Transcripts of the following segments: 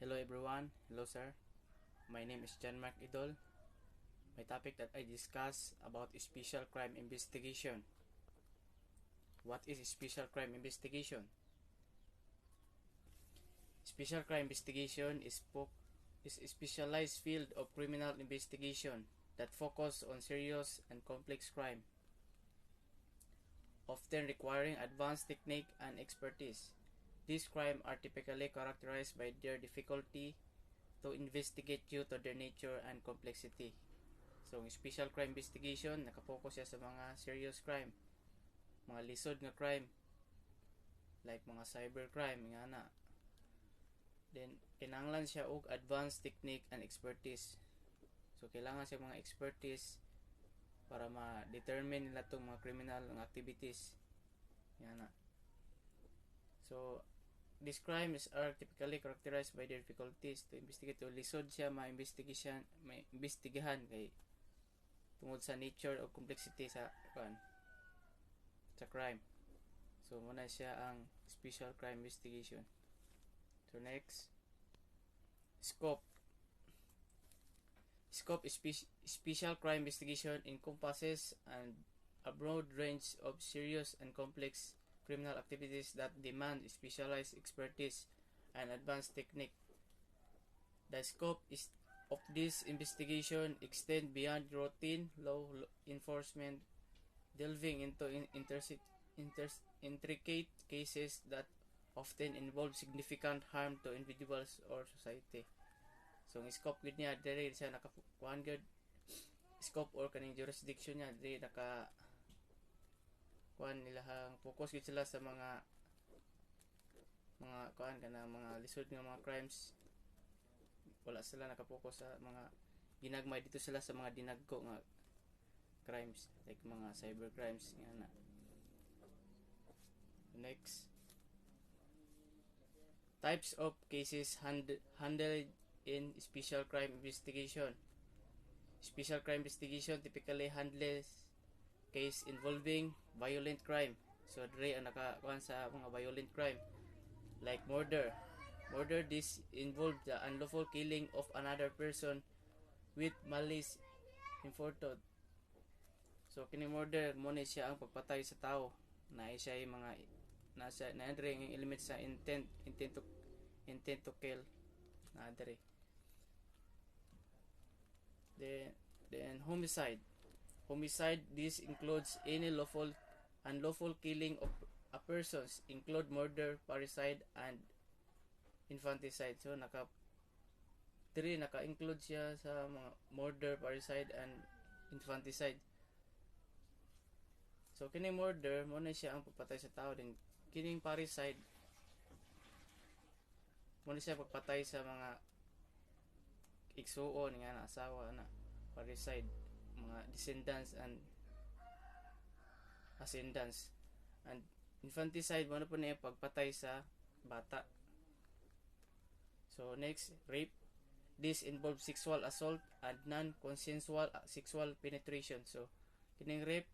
Hello everyone. Hello sir. My name is John Mark Idol. My topic that I discuss about special crime investigation. What is special crime investigation? Special crime investigation is a specialized field of criminal investigation that focus on serious and complex crime, often requiring advanced technique and expertise. These crimes are typically characterized by their difficulty to investigate due to their nature and complexity. So, ang special crime investigation, nakapokus siya sa mga serious crime, mga lisod nga crime, like mga cybercrime, nga na. Then, kinahanglan siya og advanced technique and expertise. So, kailangan siya mga expertise para ma-determine nila itong mga criminal activities. Nga na. So, these crimes are typically characterized by their difficulties to investigate. So, lisod siya ma-investigahan kay tungod sa nature o complexity sa crime. So, muna siya ang special crime investigation. So, next, scope. Scope is special crime investigation encompasses a broad range of serious and complex criminal activities that demand specialized expertise and advanced technique. The scope of this investigation extend beyond routine law enforcement, delving into intricate cases that often involve significant harm to individuals or society. So, ang scope gud niya diri siya nakakuan gud scope or kaning jurisdiction niya diri naka kuan nilahang focus gud sila sa mga kuan kana mga lisod nga mga crimes. Wala sila nakapokus sa mga ginagmay dito sila sa mga dinagko nga crimes like mga cyber crimes nga na. Next, types of cases handled in special crime investigation. Special crime investigation typically handles case involving violent crime. So dre ang nakakuan sa mga violent crime like murder. Murder, this involved the unlawful killing of another person with malice aforethought. So kini murder mo ni siya ang pagpatay sa tao na siya ay mga nasa naandre ang element sa intent to kill na dre. Then homicide. Homicide, this includes any unlawful killing of a persons, include murder, parricide, and infanticide. So naka-include siya sa mga murder, parricide, and infanticide. So kining murder mo na siya ang pagpatay sa tao, din kining parricide mo na siya pagpatay sa mga igsuon nga na asawa na. Parricide, mga descendants and ascendants. And infanticide mo na po niya pagpatay sa bata. So next, rape. This involves sexual assault and non-consensual sexual penetration. So kining rape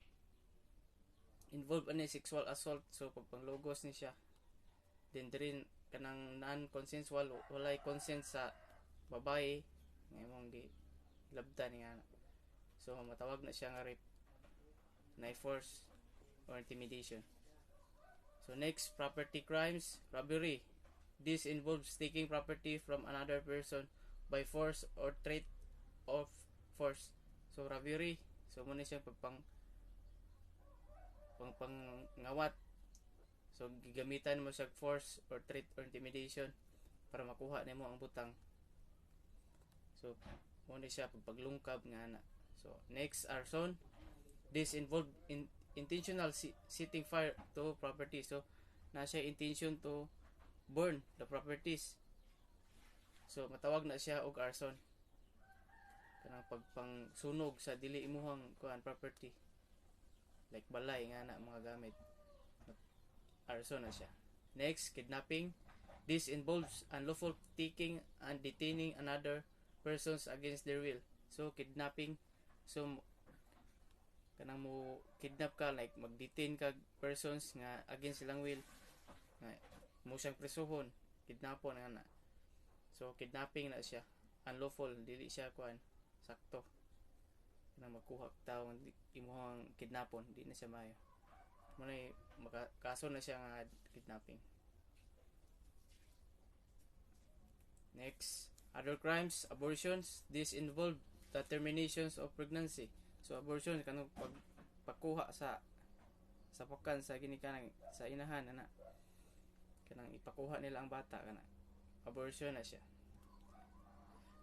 involve ani sexual assault, so pagpanglogos ni siya. Then rin kanang non-consensual, walay consent sa babae nga imong labdan nga. So matawag na siya nga rape, na force or intimidation. So next, property crimes. Robbery. This involves taking property from another person by force or threat of force. So robbery, so muna siyang pangngawat. So gigamitan mo sa force or threat or intimidation para makuha nimo ang butang. So muna siya paglungkab nga na. So next, arson. This involve intentional setting fire to property. So na siya intention to burn the properties. So matawag na siya og arson. Kanang pagpangsunog sa dili imuhang kuan property. Like balay nga na mga gamit. Arson na siya. Next, kidnapping. This involves unlawful taking and detaining another persons against their will. So kidnapping, so kanang mo kidnap ka, like mag-detain ka persons nga against silang will, nga mo siyang presohon, kidnapon nga na. So kidnapping na siya, unlawful, dili siya kuan sakto na magkuha tao imuhang kidnapon, di na siya maayo. Muna kaso na siya nga kidnapping. Next, other crimes, abortions. This involve the terminations of pregnancy. So abortion kanang pagpakuha sa pakan sa ginikanan sa inahan ana. Kanang ipakuha nila ang bata kana. Abortion na siya.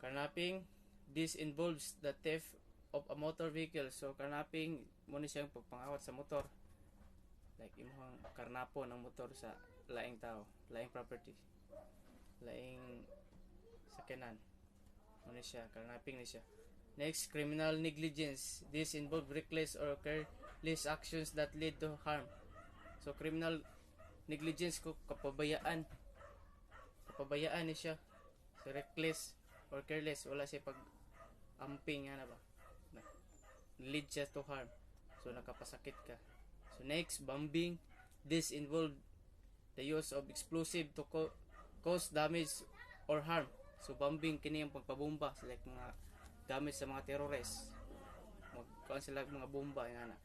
Carnapping, this involves the theft of a motor vehicle. So carnapping mo ni siyang pagpangawat sa motor. Like imong karnapo ng motor sa laing tao, laing property, laing sakyanan. Mo ni siya, carnapping ni siya. Next, criminal negligence. This involves reckless or careless actions that lead to harm. So criminal negligence ko kapabayaan ni siya. So reckless or careless, wala siya pag amping ana ba, lead siya to harm, so nakapasakit ka. So next, bombing. This involve the use of explosive to cause damage or harm. So bombing kini ang pagpabomba, like mga gamit sa mga terrorists, magkuan sila mga bomba ana,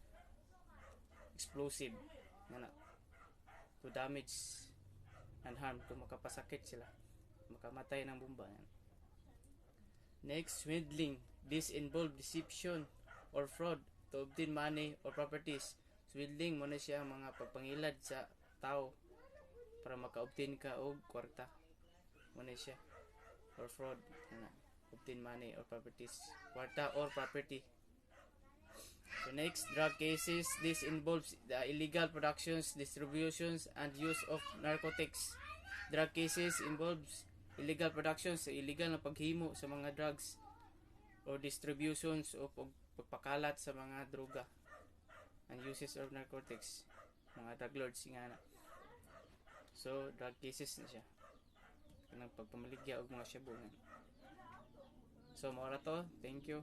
explosive ana, to damage and harm, to makapasakit sila, makamatay ng bomba yan. Next, swindling. This involve deception or fraud to obtain money or properties. Swindling mo na siya mga pagpangilad sa tao para maka-obtain ka og kwarta. Mo na siya, or fraud ana, obtain money or properties, kwarta or property. So next, drug cases. This involves the illegal productions, distributions, and use of narcotics. Drug cases involves illegal productions, illegal na paghimo sa mga drugs, or distributions o pagpakalat sa mga droga, and uses of narcotics, mga drug lords nga na. So drug cases na siya, kanang pagpamaligya og mga shabunan. So mora to, thank you.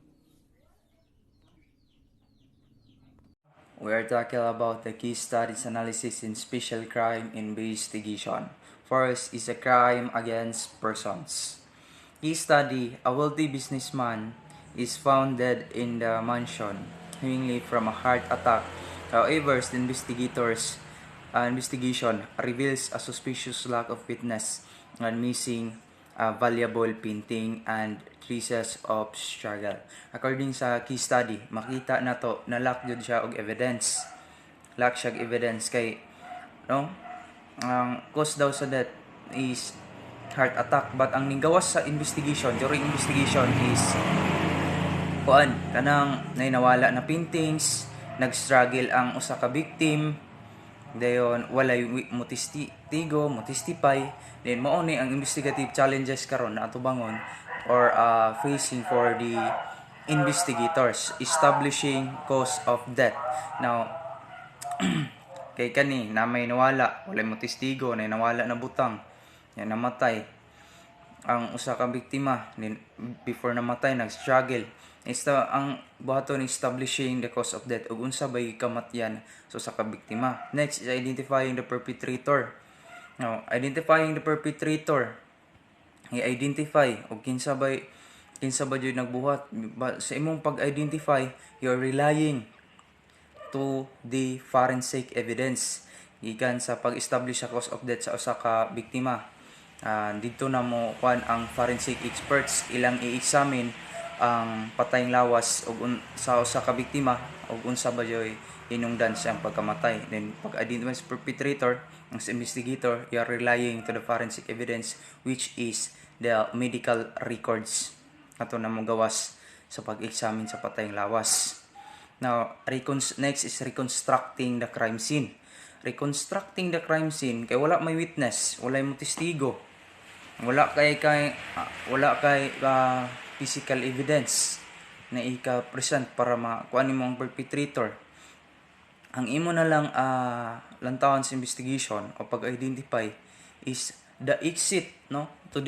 We are talking about the case studies analysis in special crime investigation. First is a crime against persons. Case study: a wealthy businessman is found dead in the mansion, seemingly from a heart attack. However, the investigation reveals a suspicious lack of witness and missing valuable painting and traces of struggle. According sa case study, makita na to na lack jud siya og evidence. Lack siya evidence kay ang cause daw sa death is heart attack, but ang nigawas sa investigation, during investigation is kanang nawala na paintings, nag-struggle ang usa ka victim, dayon walay motistify, then mao ni ang investigative challenges karon na ato bangon or facing for the investigators, establishing cause of death. Now kay kani na may nawala, walay mo testigo, na nawala na butang, yan namatay ang usa ka biktima, then before namatay nag-struggle. Ang buhaton establishing the cause of death ug unsa bay kamatyan so sa kabiktima. Next is identifying the perpetrator. Now, identifying the perpetrator, i-identify og kinsa ba jud nagbuhat. Sa imong pag-identify, you are relying to the forensic evidence gikan sa pag-establish sa cause of death sa usa ka biktima. Dito na mo ang forensic experts, ilang i-examine ang patayng lawas og sa usa ka biktima og unsa ba joy hinungdan sa pagkamatay. Then pag-identify sa perpetrator, ang investigator, you are relying to the forensic evidence, which is the medical records ato na mo gawas sa pag-examine sa patayng lawas. Now, next is reconstructing the crime scene. Reconstructing the crime scene kay wala may witness, wala mo testigo, wala kay physical evidence na ika-present para makuha nimo ang perpetrator. Ang imo na lang lantawan sa investigation o pag-identify is the exit, to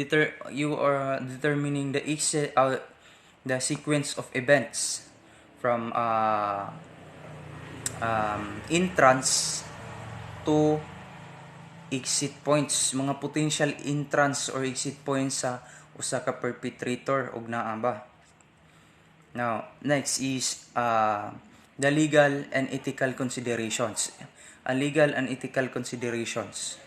you are determining the exit, the sequence of events from entrance to exit points, mga potential entrance or exit points sa usa ka perpetrator og naa ba. Now, next is the legal and ethical considerations. Legal and ethical considerations.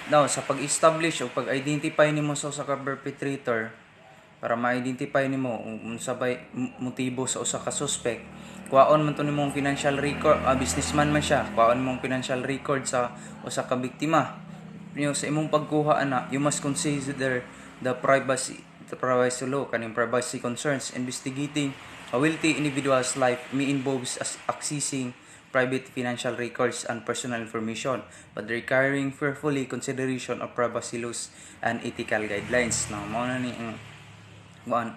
Now, sa pag-establish o pag-identify nimo sa usa ka perpetrator, para ma-identify nimo unsa bay motibo sa usa ka suspect, kuhaon man to nimong financial record, businessman man siya, kuhaon mong financial record sa usa ka biktima. Sa imong pagkuha ana, you must consider the privacy law, kaning privacy concerns. Investigating a wealthy individual's life may involves accessing private financial records and personal information, but requiring carefully consideration of privacy laws and ethical guidelines. Now, mao na ni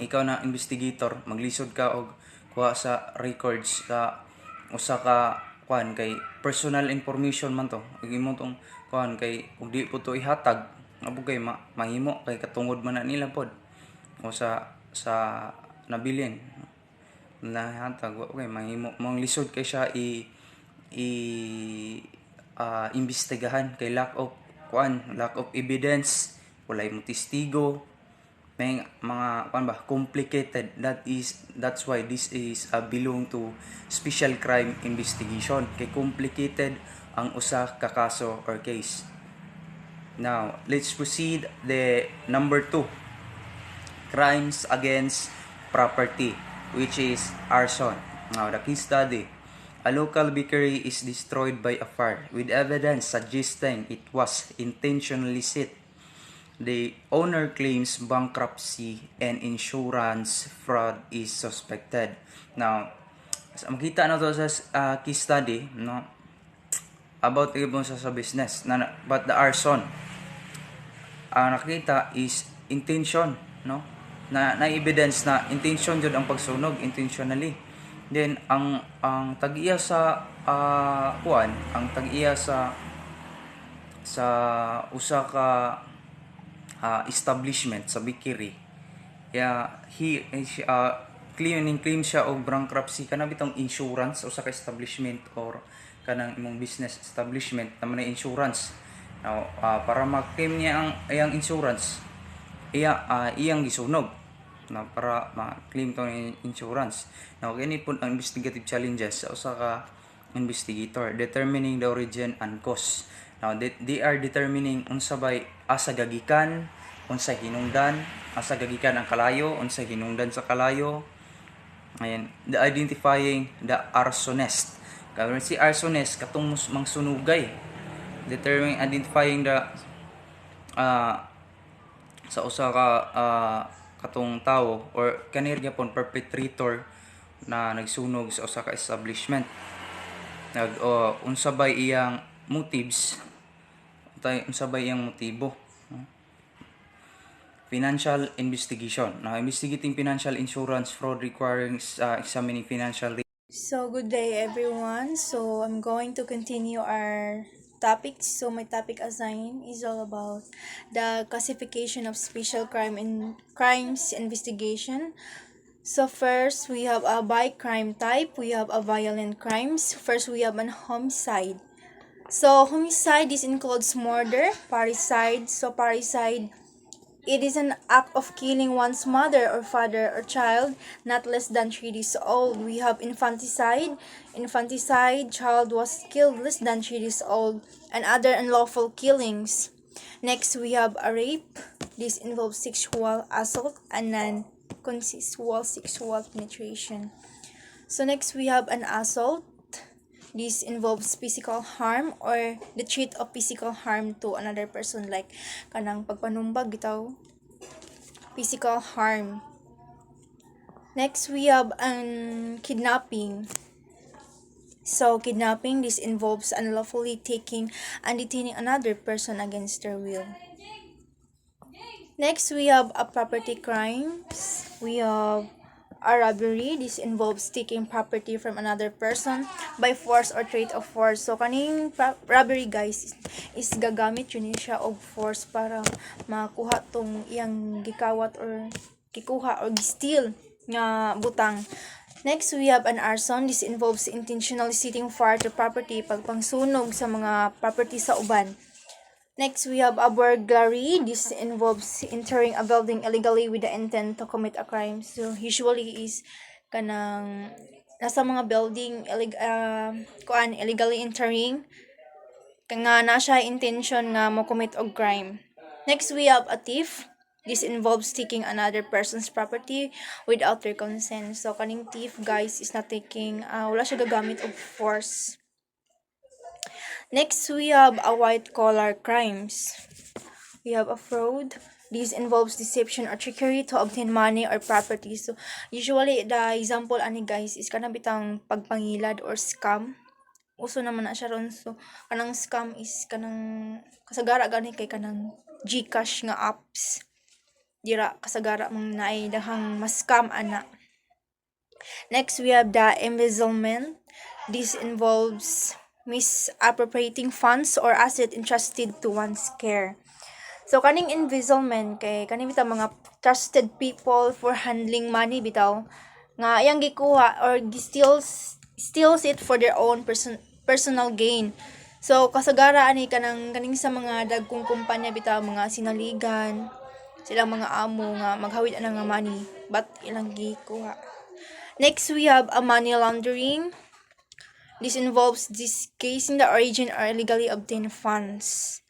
ikaw na investigator, maglisod ka og kuha sa records sa usa ka kay personal information man to. Imo tong kay ug di po to ihatag, abo kay mahimo kay katungod man na nila pod o sa nabilin na hatag okay mahimo mong lisod kay siya imbestigahan kay lack of evidence, walay mo testigo, may mga complicated. That's why this is belong to special crime investigation, kay complicated ang usa ka kaso or case. Now let's proceed the number 2, crimes against property, which is arson. Now the case study: a local bakery is destroyed by a fire with evidence suggesting it was intentionally set. The owner claims bankruptcy and insurance fraud is suspected. Now, makita na to sa case study, no, about ibon sa business, but the arson, ang nakita is intention, no, na evidence na intention jud ang pagsunog, intentionally. Then ang tag-iya sa ang tag-iya sa usa ka establishment sa bakery, claim siya og bankruptcy kana bitong insurance usa ka establishment or kanang imong business establishment na may insurance. Now para ma-claim niya ang iyang insurance, iyang gisunog na para ma-claim to ng insurance. Now kini pud ang investigative challenges sa usa ka investigator: determining the origin and cause. Now they are determining unsa bay asa gagikan, unsa hinungdan, asa gagikan ang kalayo, unsa hinungdan sa kalayo. Ayan, the identifying the arsonist. Kaya si arsonist katong mangsunugay, identifying the sa usa ka katong tawo or kanir gyapon perpetrator na nagsunog sa usa ka establishment. Unsa bay iyang motives, unsa bay iyang motibo. Financial investigation. Now, investigating financial insurance fraud requiring examining financial. So, good day everyone. So, I'm going to continue our topics. So, my topic assigned is all about the classification of special crimes investigation. So, first, we have a by crime type. We have a violent crimes. First, we have an homicide. So, homicide, this includes murder, parricide. So, parricide, it is an act of killing one's mother or father or child not less than 3 days old. We have infanticide. Infanticide, child was killed less than 3 days old, and other unlawful killings. Next, we have a rape. This involves sexual assault and non-consensual sexual penetration. So next, we have an assault. This involves physical harm or the threat of physical harm to another person, like kanang pagpanumbag bitaw, physical harm. Next, we have an kidnapping. So kidnapping, this involves unlawfully taking and detaining another person against their will. Next, we have a property crimes. We have a robbery. This involves taking property from another person by force or threat of force. So kaning robbery, guys, is gagamit yun siya og force para makuha tong iyang gikawat or gikuha or steal nga butang. Next, we have an arson. This involves intentionally setting fire to property, pagpangsunog sa mga property sa uban. Next, we have a burglary. This involves entering a building illegally with the intent to commit a crime. So, usually is kanang nasa mga building illegally entering nga na siya intention nga mo commit og crime. Next, we have a thief. This involves taking another person's property without their consent. So, kaning thief, guys, is not taking, wala siya gagamit of force. Next, we have a white-collar crimes. We have a fraud. This involves deception or trickery to obtain money or property. So, usually, the example ani guys is kanang bitang pagpangilad or scam. Uso naman na siya ron. So, kanang scam is kanang kasagara gani kay kanang GCash nga apps. Dira kasagara mong naay dahang mas scam ana. Next, we have the embezzlement. This involves misappropriating funds or asset entrusted to one's care. So, kaning embezzlement kay kaning bitaw mga trusted people for handling money bitaw nga iyang gikuha or steals it for their own personal gain. So, kasagara ani kaning sa mga dagkong kumpanya bitaw mga sinaligan silang mga amo nga maghawid ana nga money but ilang gikuha. Next, we have a money laundering. This involves disguising the origin or illegally obtained funds.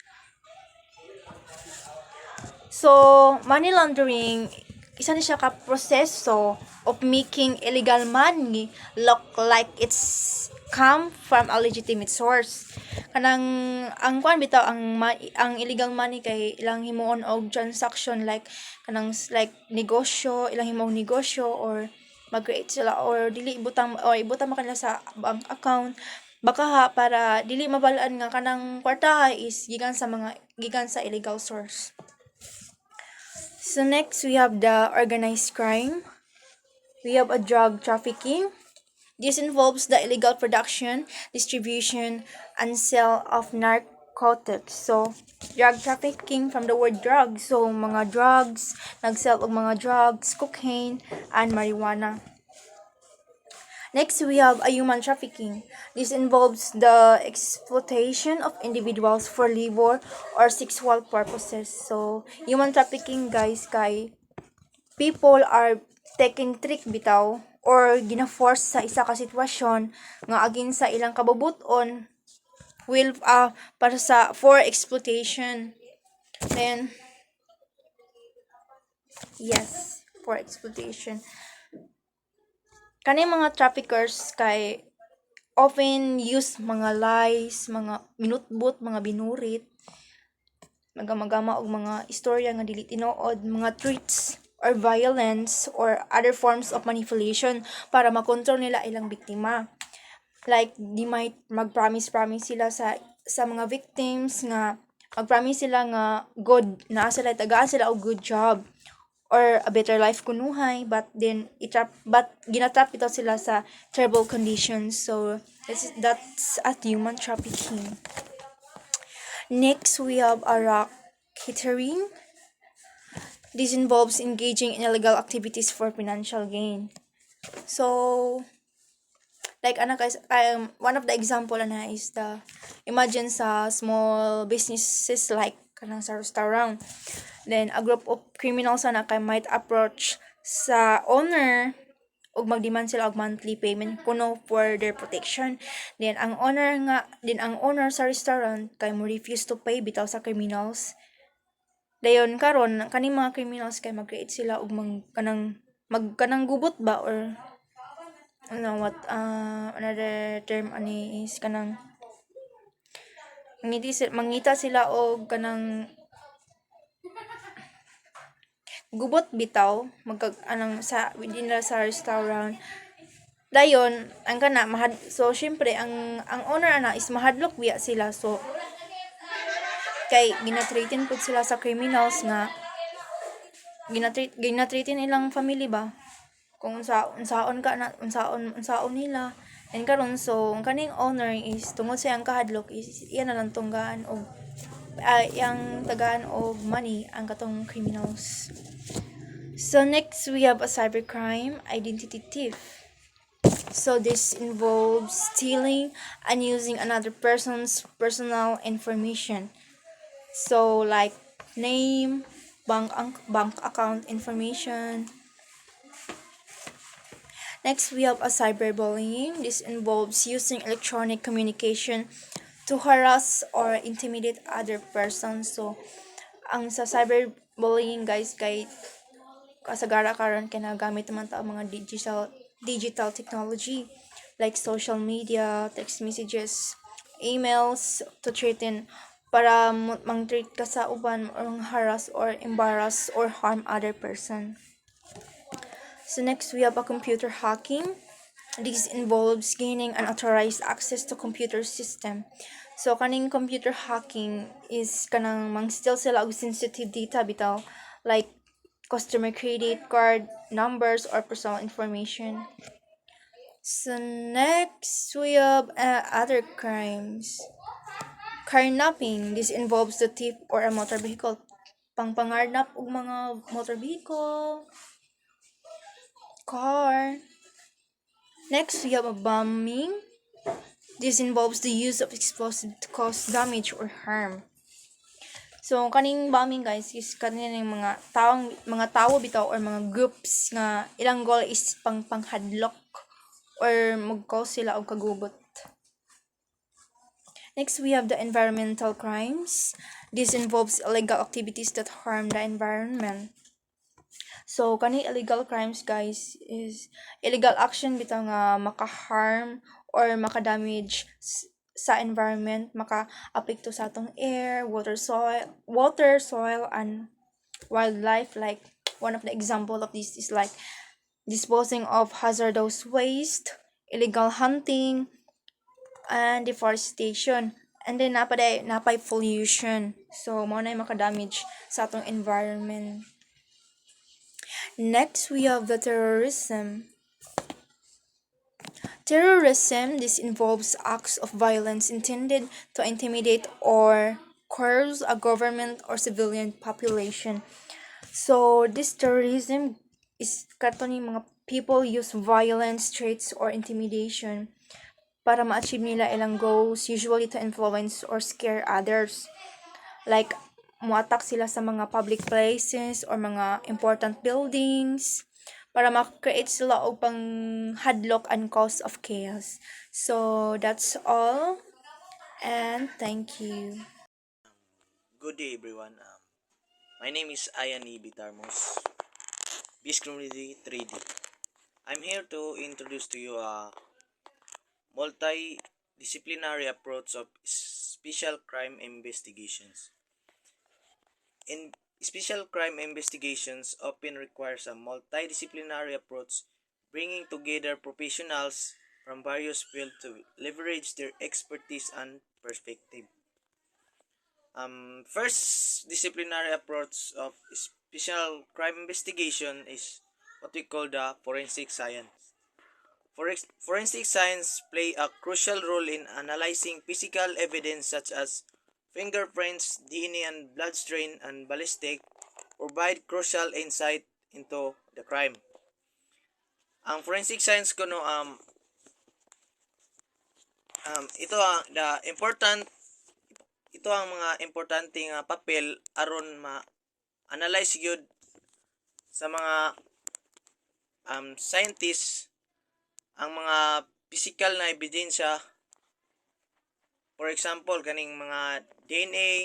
So, money laundering, isa ni siya ka proseso of making illegal money look like it's come from a legitimate source. Kanang ang kuan bitaw ang illegal money kay ilang himuon og transaction like kanang like negosyo, ilang himuong negosyo or mag-create sila or dili ibutang kanila sa bank account baka ha para dili mabalaan nga kanang kwarta is gikan sa illegal source. So next, we have the organized crime. We have a drug trafficking. This involves the illegal production, distribution, and sale of narcotics. So, drug trafficking from the word drug. So, mga drugs, nag-sell og mga drugs, cocaine, and marijuana. Next, we have a human trafficking. This involves the exploitation of individuals for labor or sexual purposes. So, human trafficking, guys, kay people are taking trick bitaw or gina-force sa isa ka sitwasyon nga agin sa ilang kabubuton will for exploitation. Then, yes, for exploitation. Kani mga traffickers kay often use mga lies, mga minutbot, mga binurit, magama og mga istorya nga dili tinuod, mga threats or violence or other forms of manipulation para makontrol nila ilang biktima. Like di might mag-promise sila sa mga victims nga mag-promise sila nga good na sila tagaan sila og good job or a better life kunuhay but ginatrap ito sila sa terrible conditions. So that's a human trafficking. Next, we have a racketeering. This involves engaging in illegal activities for financial gain. So, like guys, one of the example is imagine sa small businesses like kanang sa restaurant. Then a group of criminals na might approach sa owner ug magdemand sila og monthly payment kuno for their protection. Then ang owner sa restaurant kay mo refuse to pay bitaw sa criminals. Dayon karon kaning mga criminals kay mag-create sila og kanang gubot ba or another term ani is kanang mangita sila og kanang gubot bitaw sa within sa restaurant. Dayon ang so syempre ang owner is mahadlok biya sila. So kay ginatratin pud sila sa criminals nga ginatratin ilang family ba kung unsaon nila and karon so ang kaning owner is tungod sa ang kahadlok is iyan na lang tunggaan og yang tagaan og money ang katong criminals. So next, we have a cybercrime, identity thief. So this involves stealing and using another person's personal information. So like name, bank account information. Next, we have a cyberbullying. This involves using electronic communication to harass or intimidate other persons. So, ang sa cyberbullying guys, kay kasagara karon kinagamit naman ta ang mga digital technology like social media, text messages, emails to threaten para mang-treat ka sa uban or harass or embarrass or harm other person. So next we have a computer hacking. This involves gaining unauthorized access to computer system. So kaning computer hacking is kanang mang-steal sila og sensitive data bitaw like customer credit card numbers or personal information. So next we have other crimes. Carnapping. This involves the thief or a motor vehicle. Pangpangarnap og mga motor vehicle, car. Next we have a bombing. This involves the use of explosive to cause damage or harm. So kaning bombing guys is kaning mga tawo bitaw or mga groups nga ilang goal is panghadlok or mag-cause sila og kagubot. Next we have the environmental crimes. This involves illegal activities that harm the environment. So kani illegal crimes guys is illegal action bitaw nga maka-harm or maka-damage sa environment, maka-apekto sa atong air, water, soil and wildlife. Like one of the example of this is like disposing of hazardous waste, illegal hunting, and deforestation. And then napay pollution. So mo na maka-damage sa atong environment. Next, we have the terrorism. Terrorism, this involves acts of violence intended to intimidate or coerce a government or civilian population. So, this terrorism is kato ni mga people use violence, threats, or intimidation para ma-achieve nila ilang goals, usually to influence or scare others. Like, muatak sila sa mga public places or mga important buildings para ma-create sila og pang hadlock and cause of chaos. So, that's all. And thank you. Good day, everyone. My name is Ayani Bitarmos, Beast Community 3D. I'm here to introduce to you a multidisciplinary approach of special crime investigations. In special crime investigations often requires a multidisciplinary approach, bringing together professionals from various fields to leverage their expertise and perspective. First disciplinary approach of special crime investigation is what we call the forensic science. Forensic science play a crucial role in analyzing physical evidence such as fingerprints, DNA and blood stain and ballistic, provide crucial insight into the crime. Ang forensic science kuno ito ang mga importante nga papel aron ma-analyze gyud sa mga scientists ang mga physical na ebidensya. For example, kaning mga DNA,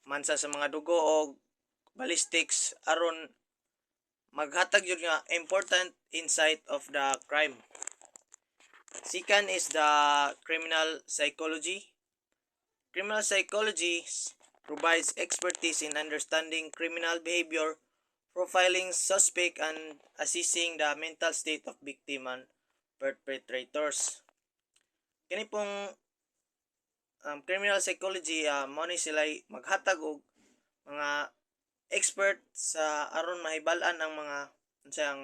mansa sa mga dugo o ballistics aron maghatag yun nga important insight of the crime. Second is the criminal psychology. Criminal psychology provides expertise in understanding criminal behavior, profiling suspect, and assessing the mental state of victim and perpetrators. Kini pong criminal psychology mo ni sila maghatag og mga expert sa aron mahibal-an ang mga unsang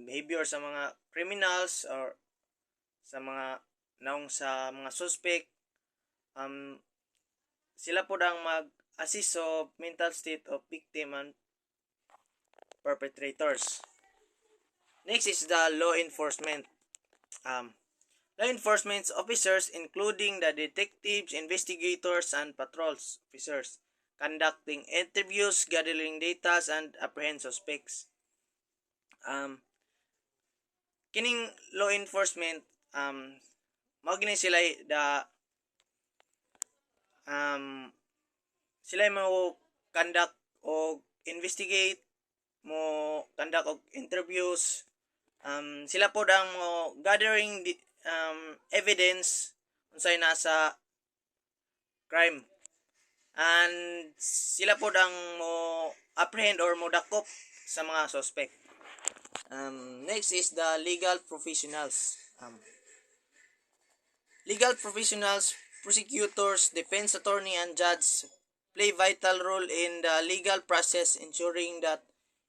behavior sa mga criminals or sa mga naong sa mga suspect. Sila po ang mag-assist of mental state of victim and perpetrators. Next is the law enforcement. Law enforcement officers, including the detectives, investigators, and patrols officers, conducting interviews, gathering data, and apprehend suspects. Um, Kining law enforcement, mao gini sila um, sila mo conduct o investigate, mo conduct og interviews. Sila po ang mo gathering evidence unsay nasa crime, and sila po ang mo apprehend or mo dakop sa mga suspect. Next is the legal professionals. Legal professionals, prosecutors, defense attorney, and judge play vital role in the legal process, ensuring that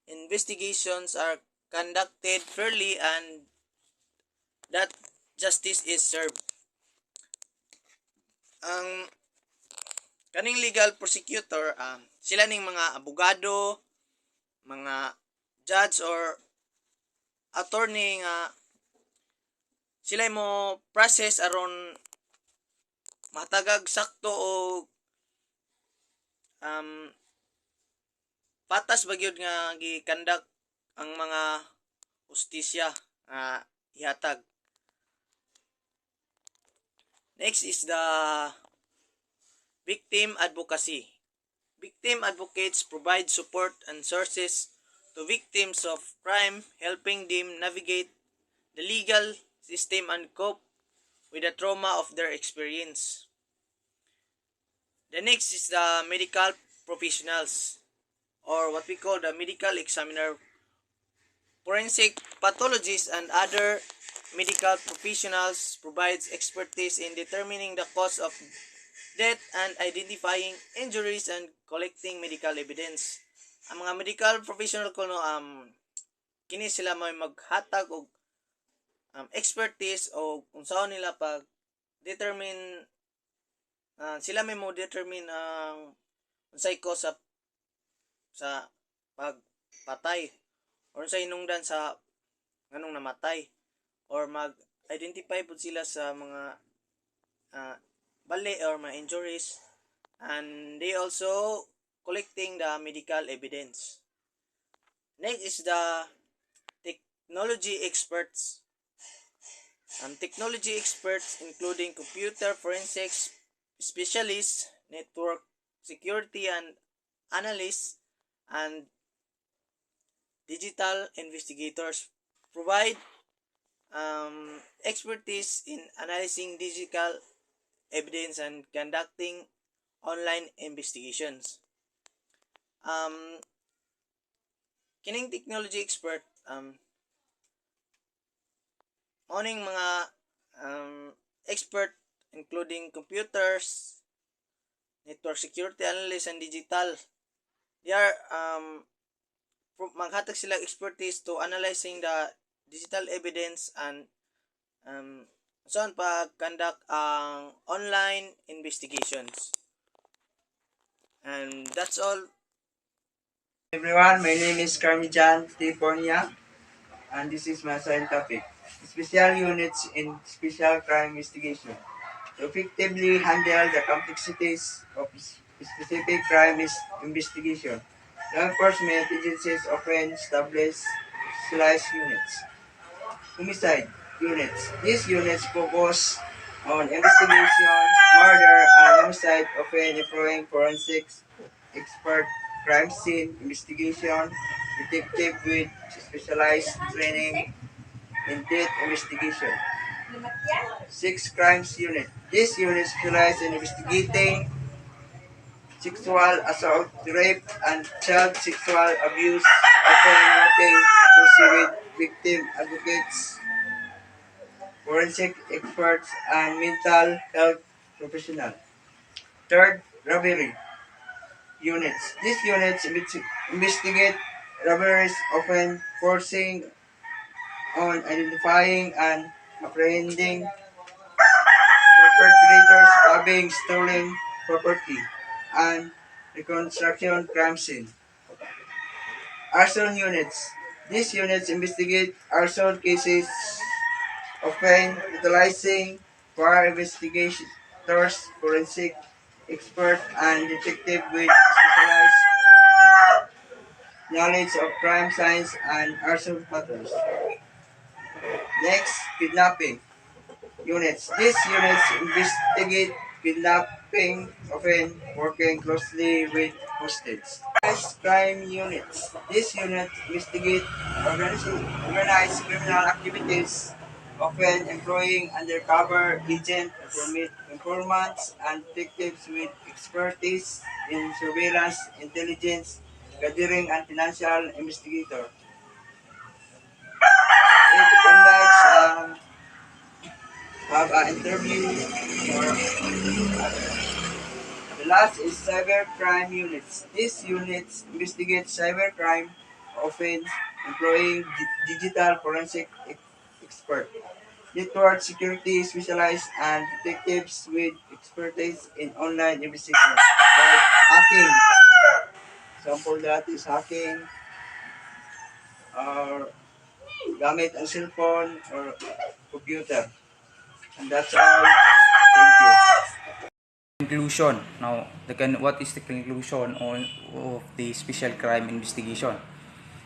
investigations are conducted fairly and that justice is served. Ang kaning legal prosecutor, sila ning mga abogado, mga judge or attorney nga sila mo process aron matagag sakto o patas ba gyud nga gikandak ang mga hustisya nga ihatag. Next is the victim advocacy. Victim advocates provide support and sources to victims of crime, helping them navigate the legal system and cope with the trauma of their experience. The next is the medical professionals, or what we call the medical examiner. Forensic pathologists and other medical professionals provides expertise in determining the cause of death and identifying injuries and collecting medical evidence. Ang mga medical professional kuno kini sila may maghatag og expertise o kung saan nila pag determine sila may mo determine ang unsay cause sa pagpatay or sa inungdan sa nganong namatay, or mag-identify po sila sa mga bali or mga injuries, and they also collecting the medical evidence. Next is the technology experts. Technology experts including computer forensics specialists, network security and analysts, and digital investigators provide expertise in analyzing digital evidence and conducting online investigations. Kining technology expert, owning mga expert including computers, network security analysts, and digital. They are maghatag sila expertise to analyzing the digital evidence and saan pag-conduct ang online investigations. And that's all. Everyone, my name is Carmijan Tiponia, and this is my assigned topic. Special units in special crime investigation. To effectively handle the complexities of specific crime investigation, law enforcement agencies often establish specialized units. Homicide units. These units focus on investigation, murder, and homicide, often employing forensics expert, crime scene investigation, detective with specialized training in death investigation. 6 crimes unit. This unit specializes in investigating sexual assault, rape, and child sexual abuse, often working closely with victim advocates, forensic experts, and mental health professionals. Third, robbery units. These units investigate robberies, often forcing on identifying and apprehending perpetrators, having stolen property, and reconstruction crime scene. Arson units. These units investigate arson cases, often utilizing prior investigators, forensic expert, and detective with specialized knowledge of crime science and arson matters. Next, kidnapping units. These units investigate kidnapping, often working closely with hostage. Organized crime units. These units investigate organized criminal activities, often employing undercover agents, informants, and detectives with expertise in surveillance, intelligence, gathering, and financial investigator. It conducts have an interview or the last is cybercrime units. These units investigate cybercrime, often employing digital forensic expert, network security specialists, and detectives with expertise in online investigation, like hacking. Example that is hacking or gamit ang cellphone or computer. And that's all. Thank you. Conclusion. Now, what is the conclusion of the special crime investigation?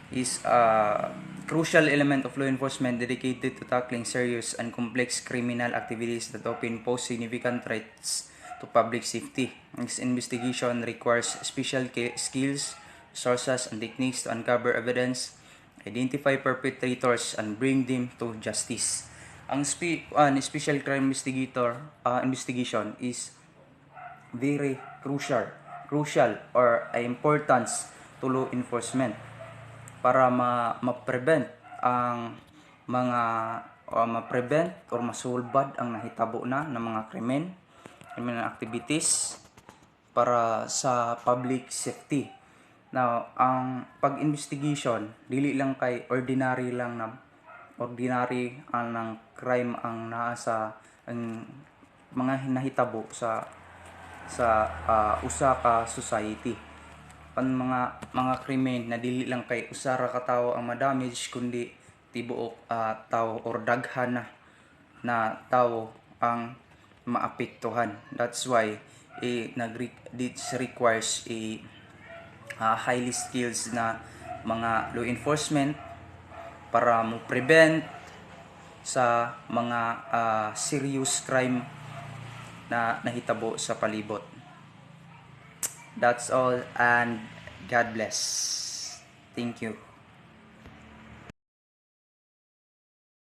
Is a crucial element of law enforcement dedicated to tackling serious and complex criminal activities that often pose significant threats to public safety. This investigation requires special skills, resources, and techniques to uncover evidence, identify perpetrators, and bring them to justice. Ang special crime investigation is very crucial or importance to law enforcement para ma-prevent ang mga ma-prevent or masulbad ang nahitabo na ng mga criminal activities para sa public safety. Now, ang pag-investigation dili lang kay ordinary ng crime ang naa sa ang mga nahitabo sa usa ka society. Pan mga krimen na dili lang kay usa ra ka tawo ang ma-damage kundi tibuok tawo or daghan na tawo ang maapektuhan. That's why this requires highly skills na mga law enforcement para mo prevent sa mga serious crime na nahitabo sa palibot. That's all and God bless. Thank you.